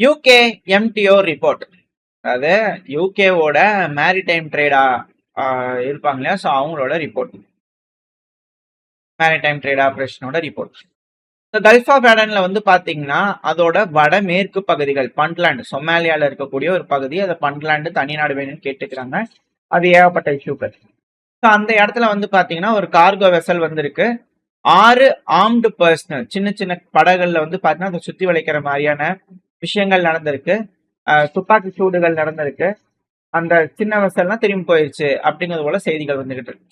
UK MDO report. அதாவது யூகேவோட maritime ட்ரேடா இருப்பாங்க இல்லையா, ஸோ அவங்களோட ரிப்போர்ட், மேரிடைம் ட்ரேட் ஆப்ரேஷனோட ரிப்போர்ட். கல்ஃப் ஆஃப் ஏடன்ல வந்து பாத்தீங்கன்னா அதோட வடமேற்கு பகுதிகள் பண்ட்லாண்டு, சொமாலியால இருக்கக்கூடிய ஒரு பகுதி, அதை பண்ட்லாண்டு தனிநாடு வேணும்னு கேட்டுக்கிறாங்க. அது ஏகப்பட்ட இஷ்யூக்கள். ஸோ அந்த இடத்துல வந்து பாத்தீங்கன்னா ஒரு கார்கோ வெசல் வந்திருக்கு. 6 ஆர்ம்டு பர்சனல் சின்ன சின்ன படகுகள்ல வந்து பாத்தீங்கன்னா அதை சுத்தி வளைக்கிற மாதிரியான விஷயங்கள் நடந்திருக்கு. துப்பாக்கி சூடுகள் நடந்திருக்கு. அந்த சின்ன வெசல்லாம் திரும்பி போயிருச்சு அப்படிங்கிறது போல செய்திகள் வந்துகிட்டு இருக்கு.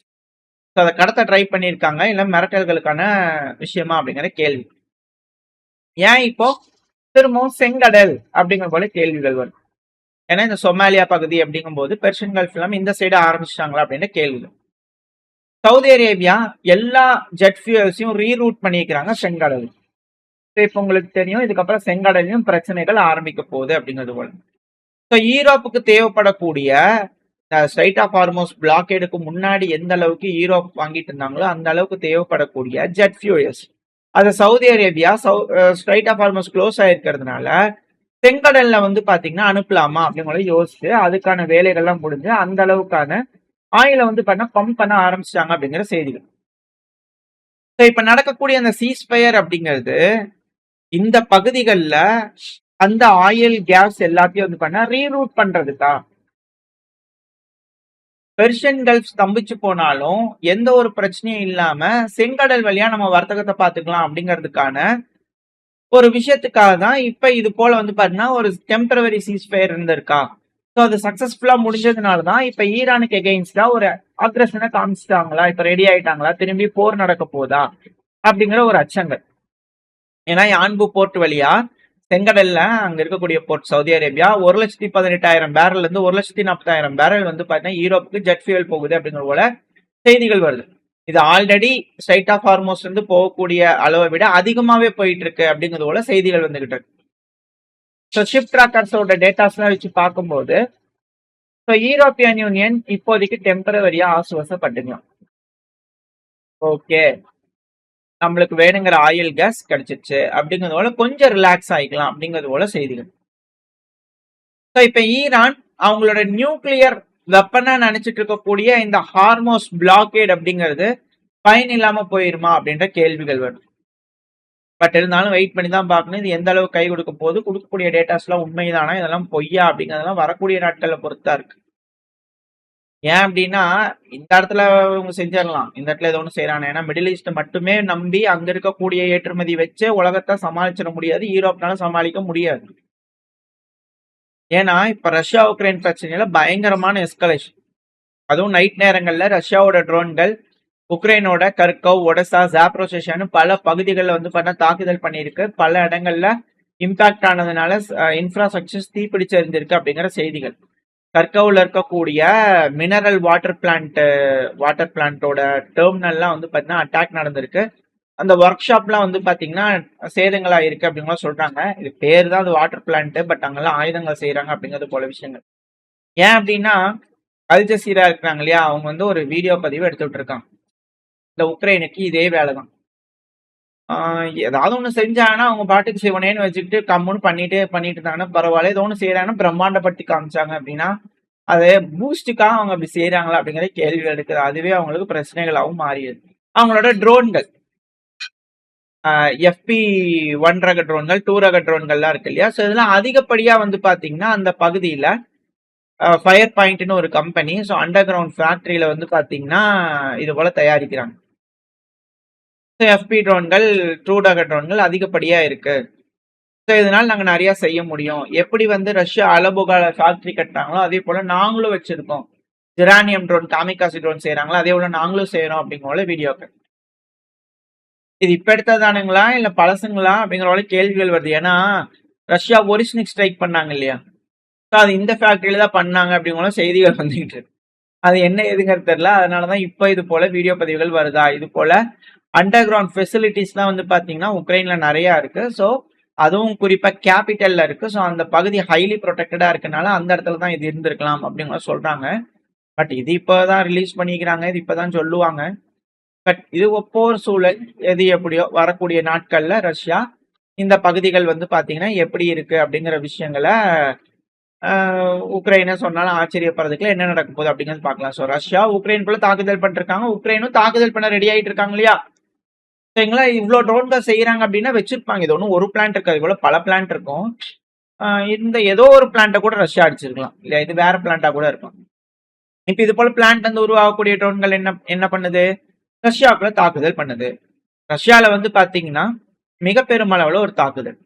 ஸோ அதை கடத்த ட்ரை பண்ணியிருக்காங்க, இல்லை மிரட்டல்களுக்கான விஷயமா அப்படிங்கிற கேள்வி. ஏன் இப்போ திரும்பவும் செங்கடல் அப்படிங்கிற போல கேள்விகள் வரும். ஏன்னா இந்த சொமாலியா பகுதி அப்படிங்கும் போது பெர்ஷியன் கல்ஃப் எல்லாம் இந்த சைடு ஆரம்பிச்சிட்டாங்களா அப்படின்ற கேள்வி. சவுதி அரேபியா எல்லா ஜெட் ஃபியூல்ஸையும் ரீரூட் பண்ணிக்கிறாங்க செங்கடல். இப்போ உங்களுக்கு தெரியும் இதுக்கப்புறம் செங்கடலையும் பிரச்சனைகள் ஆரம்பிக்க போகுது அப்படிங்கிறது போல. ஸோ ஈரோப்புக்கு தேவைப்படக்கூடிய ஸ்ட்ரைட் ஆஃப் ஹார்மோஸ் பிளாக்கேடுக்கு முன்னாடி எந்த அளவுக்கு ஈரோப் வாங்கிட்டு இருந்தாங்களோ அந்த அளவுக்கு தேவைப்படக்கூடிய ஜெட் ஃபியூயல்ஸ் அது Saudi Arabia Strait of Hormuz close ஆயிருக்கிறதுனால செங்கடல்ல வந்து பாத்தீங்கன்னா அனுப்பலாமா அப்படிங்கிற யோசிச்சு அதுக்கான வேலைகள்லாம் முடிஞ்சு அந்த அளவுக்கான ஆயில வந்து பம்ப் பண்ண ஆரம்பிச்சிட்டாங்க அப்படிங்கிற செய்திகள். இப்ப நடக்கக்கூடிய அந்த சீஸ்பயர் அப்படிங்கிறது இந்த பகுதிகளில் அந்த ஆயில் கேஸ் எல்லாத்தையும் வந்து ரீரூட் பண்றதுக்கா. பெர்ஷியன் கல்ஃப் ஸ்தம்பிச்சு போனாலும் எந்த ஒரு பிரச்சனையும் இல்லாம செங்கடல் வழியா நம்ம வர்த்தகத்தை பார்த்துக்கலாம் அப்படிங்கிறதுக்கான ஒரு விஷயத்துக்காக தான் இப்ப இது போல வந்து பாத்தீங்கன்னா ஒரு டெம்பரவரி சீஸ்பயர் இருந்திருக்கா. ஸோ அது சக்சஸ்ஃபுல்லா முடிஞ்சதுனாலதான் இப்ப ஈரானுக்கு எகெயின்ஸ்டா ஒரு அக்ரஷனை காமிச்சிட்டாங்களா, இப்ப ரெடி ஆயிட்டாங்களா, திரும்பி போர் நடக்க போதா அப்படிங்கிற ஒரு அச்சங்கள். ஏன்னா யான்பு போர்ட் வழியா செங்கடல்ல அங்க இருக்கக்கூடிய போர்ட் சவுதி அரேபியா 1,18,000 பேரல் இருந்து 1,40,000 பேரல் வந்து பாத்தீங்கன்னா யூரோப்புக்கு ஜெட் ஃபியூல் போகுது அப்படிங்கிற போல செய்திகள் வருது. இது ஆல்ரெடி ஸ்ட்ரைட் ஆஃப் ஹார்மோஸ் இருந்து போகக்கூடிய அளவை விட அதிகமாவே போயிட்டு இருக்கு அப்படிங்கிறது போல செய்திகள் வந்துகிட்டு இருக்கு. ஸோ ஷிப் ட்ராக்கர்ஸோட டேட்டாஸ்லாம் வச்சு பார்க்கும்போது ஸோ யூரோப்பியன் யூனியன் இப்போதைக்கு டெம்பரவரியா ஆசுவாசப்பட்டுக்கலாம். ஓகே, நம்மளுக்கு வேணுங்கிற ஆயில் கேஸ் கிடைச்சிருச்சு அப்படிங்கிறது போல கொஞ்சம் ரிலாக்ஸ் ஆகிக்கலாம் அப்படிங்கிறது போல செய்திகள். ஸோ இப்போ ஈரான் அவங்களோட நியூக்ளியர் வெப்பனா நினைச்சிட்டு இருக்கக்கூடிய இந்த ஹார்மோஸ் பிளாக்கேட் அப்படிங்கிறது பயன் இல்லாம போயிருமா அப்படின்ற கேள்விகள் வரும். பட் இருந்தாலும் வெயிட் பண்ணி தான் பார்க்கணும் இது எந்த அளவுக்கு கை கொடுக்க போது, கொடுக்கக்கூடிய டேட்டாஸ் எல்லாம் உண்மைதானா இதெல்லாம் பொய்யா அப்படிங்கிறதெல்லாம் வரக்கூடிய நாட்களை பொறுத்தா இருக்கு. ஏன் அப்படின்னா இந்த இடத்துல இவங்க செஞ்சிடலாம், இந்த இடத்துல ஏதோ ஒன்று செய்யறாங்க. ஏன்னா மிடில் ஈஸ்ட் மட்டுமே நம்பி அங்க இருக்கக்கூடிய ஏற்றுமதி வச்சு உலகத்தை சமாளிச்சிட முடியாது, யூரோப்னால சமாளிக்க முடியாது. ஏன்னா இப்ப ரஷ்யா உக்ரைன் பிரச்சனையில பயங்கரமான எஸ்கலேஷன். அதுவும் நைட் நேரங்கள்ல ரஷ்யாவோட ட்ரோன்கள் உக்ரைனோட கர்கவ், ஒடசா, ஜாப்ரோசேஷன் பல பகுதிகளில் வந்து பார்த்தா தாக்குதல் பண்ணியிருக்கு. பல இடங்கள்ல இம்பாக்ட் ஆனதுனால இன்ஃப்ராஸ்ட்ரக்சர்ஸ் தீப்பிடிச்சு இருந்திருக்கு அப்படிங்கிற செய்திகள். கர்கவ்ல இருக்கக்கூடிய மினரல் வாட்டர் பிளான்ட்டோட டெர்மினல்லாம் வந்து பார்த்தீங்கன்னா அட்டாக் நடந்திருக்கு. அந்த ஒர்க் ஷாப்லாம் வந்து பாத்தீங்கன்னா சேதங்களா இருக்கு அப்படிங்கிற சொல்றாங்க. இது பேர் தான் அது வாட்டர் பிளான்ட், பட் அங்கெல்லாம் ஆயுதங்கள் செய்யறாங்க அப்படிங்கிறது போல விஷயங்கள். ஏன் அப்படின்னா அல் ஜசீரா இருக்கிறாங்க இல்லையா, அவங்க வந்து ஒரு வீடியோ பதிவு எடுத்துட்டு இருக்காங்க. இந்த உக்ரைனுக்கு இதே வேலைதான். ஏதாவது ஒண்ணு செஞ்சாங்கன்னா அவங்க பாட்டுக்கு சிவனேன்னு வச்சுக்கிட்டு கம்முன்னு பண்ணிட்டு இருந்தாங்கன்னா பரவாயில்ல. ஏதோ ஒண்ணு செய்யறாங்கன்னா பிரம்மாண்டப்படுத்தி காமிச்சாங்க அப்படின்னா அது பூஸ்டுக்காக அவங்க அப்படி செய்யறாங்களா அப்படிங்கிற கேள்விகள் இருக்குது. அதுவே அவங்களுக்கு பிரச்சனைகளாகவும் மாறியது. அவங்களோட ட்ரோன்கள் FP1 ரக ட்ரோன்கள், 2 ரக ட்ரோன்கள்லாம் இருக்கு இல்லையா, ஸோ இதெல்லாம் அதிகப்படியா வந்து பாத்தீங்கன்னா அந்த பகுதியில ஃபயர் பாயிண்ட்னு ஒரு கம்பெனி, ஸோ அண்டர் கிரவுண்ட் ஃபேக்டரியில வந்து பாத்தீங்கன்னா இது போல தயாரிக்கிறாங்க. FP ட்ரோன்கள், 2 ரக ட்ரோன்கள் அதிகப்படியா இருக்கு. ஸோ இதனால நாங்க நிறைய செய்ய முடியும். எப்படி வந்து ரஷ்யா அலபுகால ஃபேக்டரி கட்டுறாங்களோ அதே போல நாங்களும் வச்சிருக்கோம். ஜெரானியம் ட்ரோன், காமிகாசி ட்ரோன் செய்யறாங்களோ அதே போல நாங்களும் செய்யறோம் அப்படிங்கிற வீடியோக்கள். இது இப்ப எடுத்ததானுங்களா இல்ல பழசுங்களா அப்படிங்கிற கேள்விகள் வருது. ஏன்னா ரஷ்யா ஒரிஜினிக் ஸ்ட்ரைக் பண்ணாங்க இல்லையா, அது இந்த ஃபேக்டரியில தான் பண்ணாங்க அப்படிங்கிற செய்திகள் வந்துகிட்டு இருக்கு. அது என்ன எதுங்கிறது தெரியல. அதனாலதான் இப்ப இது போல வீடியோ பதிவுகள் வருதா. இது போல அண்டர் கிரவுண்ட் ஃபெசிலிட்டிஸ் தான் வந்து பாத்தீங்கன்னா உக்ரைன்ல நிறைய இருக்கு. ஸோ அதுவும் குறிப்பா கேபிட்டல்ல இருக்கு. ஸோ அந்த பகுதி ஹைலி ப்ரொடெக்டடா இருக்கனால அந்த இடத்துல தான் இது இருந்திருக்கலாம் அப்படிங்கிற சொல்றாங்க. பட் இது இப்பதான் ரிலீஸ் பண்ணிக்கிறாங்க, இது இப்பதான் சொல்லுவாங்க. பட் இது ஒப்போர் சூழல் எது எப்படியோ வரக்கூடிய நாட்கள்ல ரஷ்யா இந்த பகுதிகள் வந்து பாத்தீங்கன்னா எப்படி இருக்கு அப்படிங்கிற விஷயங்கள உக்ரைனை சொன்னாலும் ஆச்சரியப்படுறதுக்குள்ள என்ன நடக்க போகுது அப்படிங்கிறது பார்க்கலாம். ஸோ ரஷ்யா உக்ரைனுக்குள்ள தாக்குதல் பண்ணிருக்காங்க, உக்ரைனும் தாக்குதல் பண்ண ரெடி ஆயிட்டு இருக்காங்க இல்லையா? சரிங்களா? இவ்வளவு ட்ரோன்கள் செய்யறாங்க அப்படின்னா வச்சிருப்பாங்க. இது ஒன்றும் ஒரு பிளான்ட் இருக்காது, இவ்வளவு பல பிளான்ட் இருக்கும். இந்த ஏதோ ஒரு பிளான்ட்டை கூட ரஷ்யா அடிச்சிருக்கலாம் இல்லையா? இது வேற பிளான்ட்டா கூட இருக்கும். இப்ப இது போல பிளான்ட் வந்து உருவாகக்கூடிய ட்ரோன்கள் என்ன என்ன பண்ணுது? ரஷ்யாவுக்குள்ள தாக்குதல் பண்ணுது. ரஷ்யால வந்து பாத்தீங்கன்னா மிக பெருமளவுல ஒரு தாக்குதல்.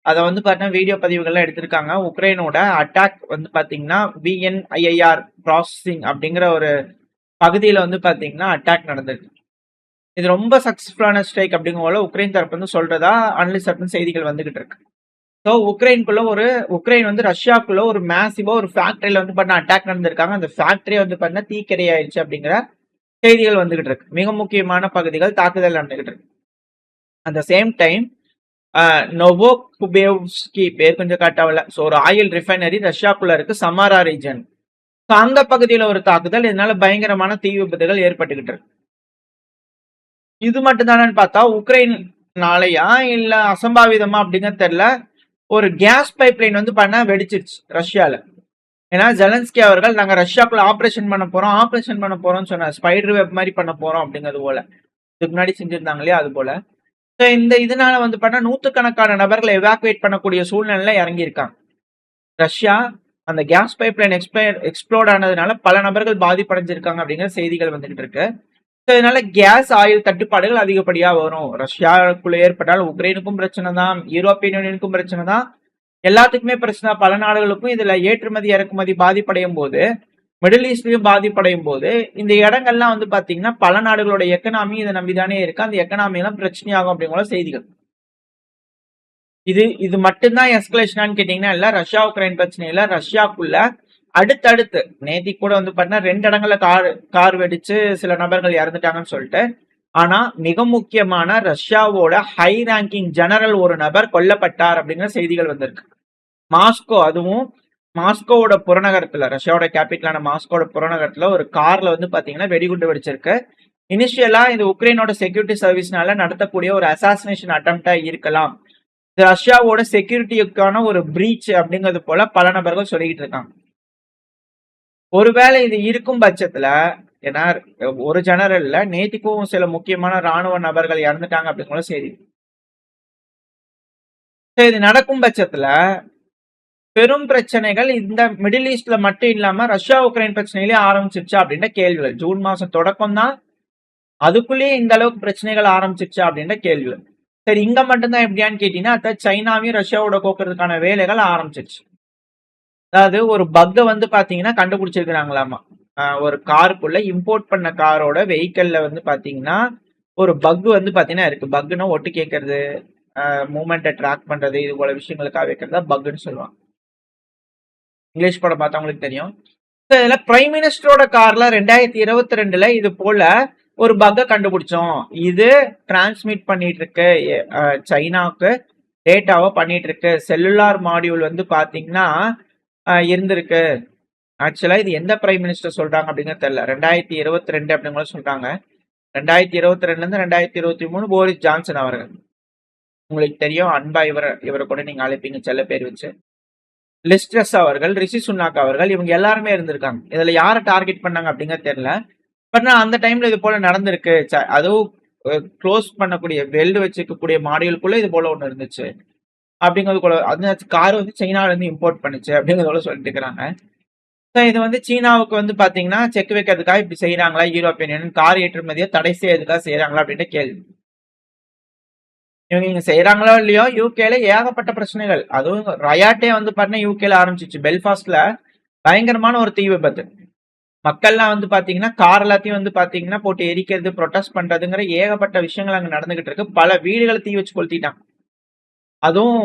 அதை வந்து பார்த்தீங்கன்னா வீடியோ பதிவுகள்லாம் எடுத்திருக்காங்க. உக்ரைனோட அட்டாக் வந்து பார்த்தீங்கன்னா VNIIR ப்ராசஸிங் அப்படிங்கிற ஒரு பகுதியில் வந்து பார்த்தீங்கன்னா அட்டாக் நடந்திருக்கு. இது ரொம்ப சக்சஸ்ஃபுல்லான ஸ்ட்ரைக் அப்படிங்கிற உக்ரைன் தரப்பு வந்து சொல்றதா அனலிஸ்ட் தரப்பு செய்திகள் வந்துகிட்டு இருக்கு. ஸோ உக்ரைன் வந்து ரஷ்யாக்குள்ள ஒரு மேசிவா ஒரு ஃபேக்டரியில வந்து பார்த்தீங்கன்னா அட்டாக் நடந்திருக்காங்க. அந்த ஃபேக்டரி வந்து பார்த்தீங்கன்னா தீக்கிரை ஆயிடுச்சு அப்படிங்கிற செய்திகள் வந்துகிட்டு இருக்கு. மிக முக்கியமான பகுதிகள் தாக்குதல் நடந்துகிட்டு இருக்கு. அட் த சேம் டைம் நொவோகுபேவ்ஸ்கி பேர் கொஞ்சம் காட்டாவில்ல. ஸோ ஒரு ஆயில் ரிஃபைனரி ரஷ்யாக்குள்ள இருக்கு, சமாரா ரீஜன். ஸோ அந்த பகுதியில் ஒரு தாக்குதல், இதனால பயங்கரமான தீ விபத்துகள் ஏற்பட்டுக்கிட்டு இருக்கு. இது மட்டும் தானு பார்த்தா உக்ரைனாலயா இல்ல அசம்பாவிதமா அப்படிங்கிறது தெரியல, ஒரு கேஸ் பைப்லைன் வந்து பண்ண வெடிச்சிருச்சு ரஷ்யால. ஏன்னா ஜெலன்ஸ்கி அவர்கள் நாங்க ரஷ்யாக்குள்ள ஆபரேஷன் பண்ண போறோம்னு சொன்னார். ஸ்பைடர் வெப் மாதிரி பண்ண போறோம் அப்படிங்கிறது போல இதுக்கு முன்னாடி செஞ்சிருந்தாங்க இல்லையா? அது போல இந்த இதனால வந்து பண்ண நூத்துக்கணக்கான நபர்களை எவாக்குவேட் பண்ணக்கூடிய சூழ்நிலையில இறங்கியிருக்காங்க. ரஷ்யா அந்த கேஸ் பைப்லைன் எக்ஸ்ப்ளோர்ட் ஆனதுனால பல நபர்கள் பாதிப்படைஞ்சிருக்காங்க அப்படிங்கிற செய்திகள் வந்துகிட்டு இருக்கு. இதனால கேஸ் ஆயில் தட்டுப்பாடுகள் அதிகப்படியா வரும். ரஷ்யாவுக்குள்ள ஏற்பட்டால் உக்ரைனுக்கும் பிரச்சனை தான், யூரோப்பியன் யூனியனுக்கும் பிரச்சனை தான், எல்லாத்துக்குமே பிரச்சனை. பல நாடுகளுக்கும் இதுல ஏற்றுமதி இறக்குமதி பாதிப்படையும் போது, மிடில் ஈஸ்ட்லயும் பாதிப்படையும் போது இந்த இடங்கள்லாம் வந்து பாத்தீங்கன்னா பல நாடுகளோட எக்கனாமி இதை நம்பிதானே இருக்கு. அந்த எக்கனாமி எல்லாம் பிரச்சனையாகும் அப்படிங்கிற செய்திகள். இது மட்டும்தான் எஸ்கலேஷனான்னு கேட்டீங்கன்னா இல்ல. ரஷ்யா உக்ரைன் பிரச்சனையில ரஷ்யாக்குள்ள அடுத்தடுத்து நேத்தி கூட வந்து பாத்தீங்கன்னா 2 இடங்கள்ல கார் வெடிச்சு சில நபர்கள் இறந்துட்டாங்கன்னு சொல்லிட்டு. ஆனா மிக முக்கியமான ரஷ்யாவோட ஹை ரேங்கிங் ஜெனரல் ஒரு நபர் கொல்லப்பட்டார் அப்படிங்கிற செய்திகள் வந்திருக்கு. மாஸ்கோ, அதுவும் மாஸ்கோவோட புறநகரத்துல, ரஷ்யாவோட கேபிட்டலான மாஸ்கோட புறநகரத்துல ஒரு கார்ல வந்து பாத்தீங்கன்னா வெடிகுண்டு வெடிச்சிருக்கு. இனிஷியலா இது உக்ரைனோட செக்யூரிட்டி சர்வீஸ்னால நடத்தக்கூடிய ஒரு அசாசினேஷன் அட்டம்ப்டா இருக்கலாம். இது ரஷ்யாவோட செக்யூரிட்டிக்கான ஒரு பிரீச் அப்படிங்கிறது போல பல நபர்கள் சொல்லிக்கிட்டு இருக்காங்க. ஒருவேளை இது இருக்கும் பட்சத்துல, ஏன்னா ஒரு ஜெனரல்ல நேத்திக்கும் சில முக்கியமான ராணுவ நபர்கள் இறந்துட்டாங்க அப்படிங்கிற செய்தி. இது நடக்கும் பட்சத்துல பெரும் பிரச்சனைகள் இந்த மிடில் ஈஸ்ட்ல மட்டும் இல்லாம ரஷ்யா உக்ரைன் பிரச்சனையிலே ஆரம்பிச்சிருச்சா அப்படின்ற கேள்விகள். ஜூன் மாசம் தொடக்கம் தான், அதுக்குள்ளேயே இந்த அளவுக்கு பிரச்சனைகள் ஆரம்பிச்சிருச்சா அப்படின்ற கேள்விகள். சரி, இங்க மட்டும்தான் எப்படியான்னு கேட்டீங்கன்னா சைனாவையும் ரஷ்யாவோட கோக்குறதுக்கான வேலைகள் ஆரம்பிச்சிருச்சு. அதாவது ஒரு பக்கை வந்து பாத்தீங்கன்னா கண்டுபிடிச்சிருக்கிறாங்களாமா. ஒரு காருக்குள்ள இம்போர்ட் பண்ண காரோட வெஹிக்கல்ல வந்து பாத்தீங்கன்னா ஒரு பக் வந்து பாத்தீங்கன்னா இருக்கு. பக்னா ஒட்டு கேட்கறது, மூமெண்ட்டை ட்ராக் பண்றது, இது போல விஷயங்களுக்காக வைக்கிறதா பக்குன்னு சொல்லுவாங்க. இங்கிலீஷ் படம் பார்த்தா உங்களுக்கு தெரியும். இதுல பிரைம் மினிஸ்டரோட கார்ல 2022ல இது போல ஒரு பக்கை கண்டுபிடிச்சோம். இது டிரான்ஸ்மிட் பண்ணிட்டு இருக்கு சைனாவுக்கு, டேட்டாவை பண்ணிட்டு இருக்கு. செல்லுலார் மாடியூல் வந்து பாத்தீங்கன்னா இருந்திருக்கு. ஆக்சுவலா இது எந்த பிரைம் மினிஸ்டர் சொல்றாங்க அப்படிங்கிறது தெரியல. 2022 அப்படிங்கிற சொல்றாங்க. 2022ல இருந்து 2023 போரிஸ் ஜான்சன் அவர்கள். உங்களுக்கு தெரியும், அன்பா இவரை கூட நீங்க அழைப்பீங்க செல்ல பேர் வச்சு. லிஸ்ட்ரஸ் அவர்கள், ரிஷி சுனாக் அவர்கள், இவங்க எல்லாருமே இருந்திருக்காங்க. இதுல யாரை டார்கெட் பண்ணாங்க அப்படிங்கிறது தெரியல. பட் அந்த டைம்ல இது போல நடந்திருக்கு. அதுவும் க்ளோஸ் பண்ணக்கூடிய வெல்டு வச்சுக்கக்கூடிய மாடியூலுக்குள்ள இது போல ஒண்ணு இருந்துச்சு அப்படிங்கிறது போல. அந்த கார் வந்து சைனால இருந்து இம்போர்ட் பண்ணுச்சு அப்படிங்கிறதோட சொல்லிட்டு இருக்கிறாங்க. இது வந்து சீனாவுக்கு வந்து பாத்தீங்கன்னா செக் வைக்கிறதுக்காக இப்படி செய்யறாங்களா, யூரோப்பியன் யூனியன் கார் ஏற்றுமதியை தடை செய்யறதுக்காக செய்யறாங்களா அப்படின்ற கேள்வி. இவங்க செய்யறாங்களோ இல்லையோ, யூகேல ஏகப்பட்ட பிரச்சனைகள். அதுவும் ரயாட்டே வந்து பாத்தீங்கன்னா யூகேல ஆரம்பிச்சிச்சு. பெல்ஃபாஸ்ட்ல பயங்கரமான ஒரு தீ விபத்து. மக்கள்லாம் வந்து பாத்தீங்கன்னா கார் எல்லாத்தையும் வந்து பாத்தீங்கன்னா போட்டு எரிக்கிறது, ப்ரொடெஸ்ட் பண்றதுங்கிற ஏகப்பட்ட விஷயங்கள் அங்க நடந்துகிட்டு இருக்கு. பல வீடுகளை தீ வச்சு கொளுத்திட்டாங்க. அதுவும்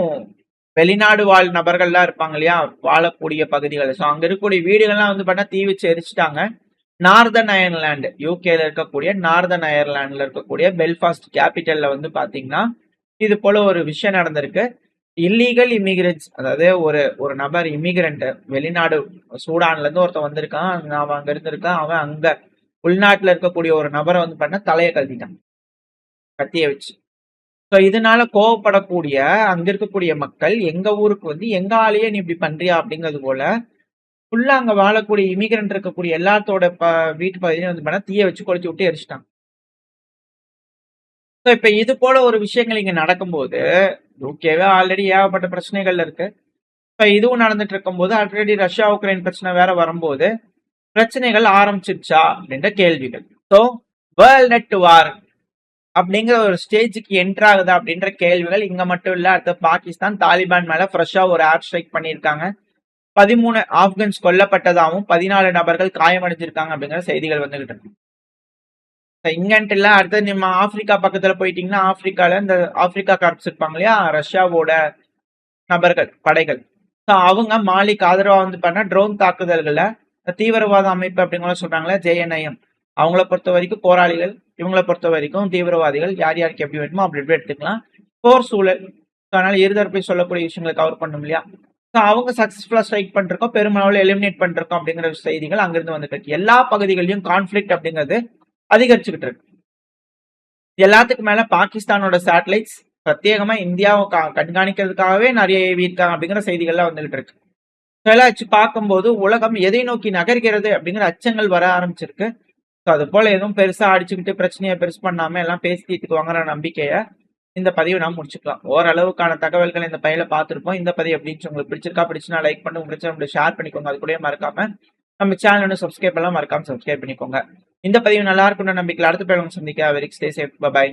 வெளிநாடு வாழ் நபர்கள்லாம் இருப்பாங்க இல்லையா, வாழக்கூடிய பகுதிகள். ஸோ அங்க இருக்கக்கூடிய வீடுகள்லாம் வந்து பார்த்தா தீ வச்சு எரிச்சிட்டாங்க. நார்தன் அயர்லாந்து, யூகேல இருக்கக்கூடிய நார்தன் அயர்லாந்துல இருக்கக்கூடிய பெல்ஃபாஸ்ட் கேபிட்டல்ல வந்து பாத்தீங்கன்னா இது போல ஒரு விஷயம் நடந்திருக்கு. இல்லீகல் இமிகிரன்ஸ், அதாவது ஒரு நபர் இமிகிரண்ட், வெளிநாடு சூடான்ல இருந்து ஒருத்தன் வந்திருக்கான், அவன் அங்க இருந்திருக்கான். அவன் அங்க உள்நாட்டுல இருக்கக்கூடிய ஒரு நபரை வந்து பண்ண தலையை கழட்டிட்டான் கத்திய வச்சு. ஸோ இதனால கோவப்படக்கூடிய அங்க இருக்கக்கூடிய மக்கள் எங்க ஊருக்கு வந்து எங்க ஆளையே நீ இப்படி பண்றியா அப்படிங்கிறது போல ஃபுல்லா அங்க வாழக்கூடிய இமிகிரண்ட் இருக்கக்கூடிய எல்லாத்தோட வீட்டு பகுதியிலும் வந்து பண்ணா தீய வச்சு கொளுத்தி விட்டு எரிச்சிட்டாங்க. ஸோ இப்ப இது போல ஒரு விஷயங்கள் இங்க நடக்கும்போது யூகேவே ஆல்ரெடி ஏகப்பட்ட பிரச்சனைகள் இருக்கு. இப்ப இதுவும் நடந்துட்டு இருக்கும்போது ஆல்ரெடி ரஷ்யா உக்ரைன் பிரச்சனை வேற வரும்போது பிரச்சனைகள் ஆரம்பிச்சிருச்சா அப்படின்ற கேள்விகள். ஸோ வேர்ல்ட் நெட் வார் அப்படிங்கிற ஒரு ஸ்டேஜுக்கு என்டர் ஆகுதா அப்படின்ற கேள்விகள் இங்க மட்டும் இல்ல. அடுத்து பாகிஸ்தான் தாலிபான் மேல ஃப்ரெஷ்ஷா ஒரு ஏர் ஸ்ட்ரைக் பண்ணியிருக்காங்க. 13 ஆப்கன்ஸ் கொல்லப்பட்டதாகவும் 14 நபர்கள் காயமடைஞ்சிருக்காங்க அப்படிங்கிற செய்திகள் வந்துகிட்டு இருக்கு. இங்கன்ட்டு இல்ல, அடுத்து நம்ம ஆப்பிரிக்கா பக்கத்துல போயிட்டீங்கன்னா ஆப்பிரிக்கால இந்த ஆப்பிரிக்கா கார்ப்ஸ் இருப்பாங்க இல்லையா, ரஷ்யாவோட நபர்கள் படைகள். அவங்க மாலிக்கு ஆதரவா வந்து பண்ண ட்ரோன் தாக்குதல்களை தீவிரவாத அமைப்பு அப்படிங்கிற சொல்றாங்களே JNIM, அவங்கள பொறுத்த வரைக்கும் போராளிகள், இவங்களை பொறுத்த வரைக்கும் தீவிரவாதிகள். யார் யாருக்கு எப்படி வேணுமோ அப்படி எப்படி எடுத்துக்கலாம். போர் சூழல், அதனால இருதரப்பை சொல்லக்கூடிய விஷயங்களை கவர் பண்ணும் இல்லையா. அவங்க சக்சஸ்ஃபுல்லா ஸ்ட்ரைக் பண்ணிருக்கோம், பெருமளவில் எலிமினேட் பண்ணிருக்கோம் அப்படிங்கிற செய்திகள் அங்கிருந்து வந்துட்டு இருக்கு. எல்லா பகுதிகளிலும் கான்ஃபிளிக்ட் அப்படிங்கிறது அதிகரிச்சுக்கிட்டு இருக்கு. எல்லாத்துக்கு மேல பாகிஸ்தானோட சேட்டலைட்ஸ் பிரத்யேகமா இந்தியாவை கண்காணிக்கிறதுக்காகவே நிறைய ஏவி இருக்காங்க அப்படிங்கிற செய்திகள்லாம் வந்துகிட்டு இருக்கு. இதெல்லாம் வச்சு பார்க்கும்போது உலகம் எதை நோக்கி நகர்கிறது அப்படிங்கிற அச்சங்கள் வர ஆரம்பிச்சிருக்கு. அது போல எதுவும் பெருசா அடிச்சுக்கிட்டு பிரச்சனையை பெருசு பண்ணாம எல்லாம் பேசி தீர்த்துக்குவாங்கிற நம்பிக்கைய இந்த பதிவை நாம் முடிச்சுக்கலாம். ஓரளவுக்கான தகவல்கள் இந்த பையில பார்த்துருப்போம். இந்த பதிவு எப்படி உங்களுக்கு பிடிச்சிருக்கா, பிடிச்சுன்னா லைக் பண்ணி உங்களுக்கு ஷேர் பண்ணிக்கோங்க. அது கூட மறக்காம நம்ம சேனல் சப்ஸ்கிரைப் எல்லாம் மறக்காம சப்ஸ்கிரைப் பண்ணிக்கோங்க. இந்த பதிவு நல்லா இருக்கும்னு நம்பிக்கை அடுத்த பேரும் சந்திக்க. Very stay safe. பை.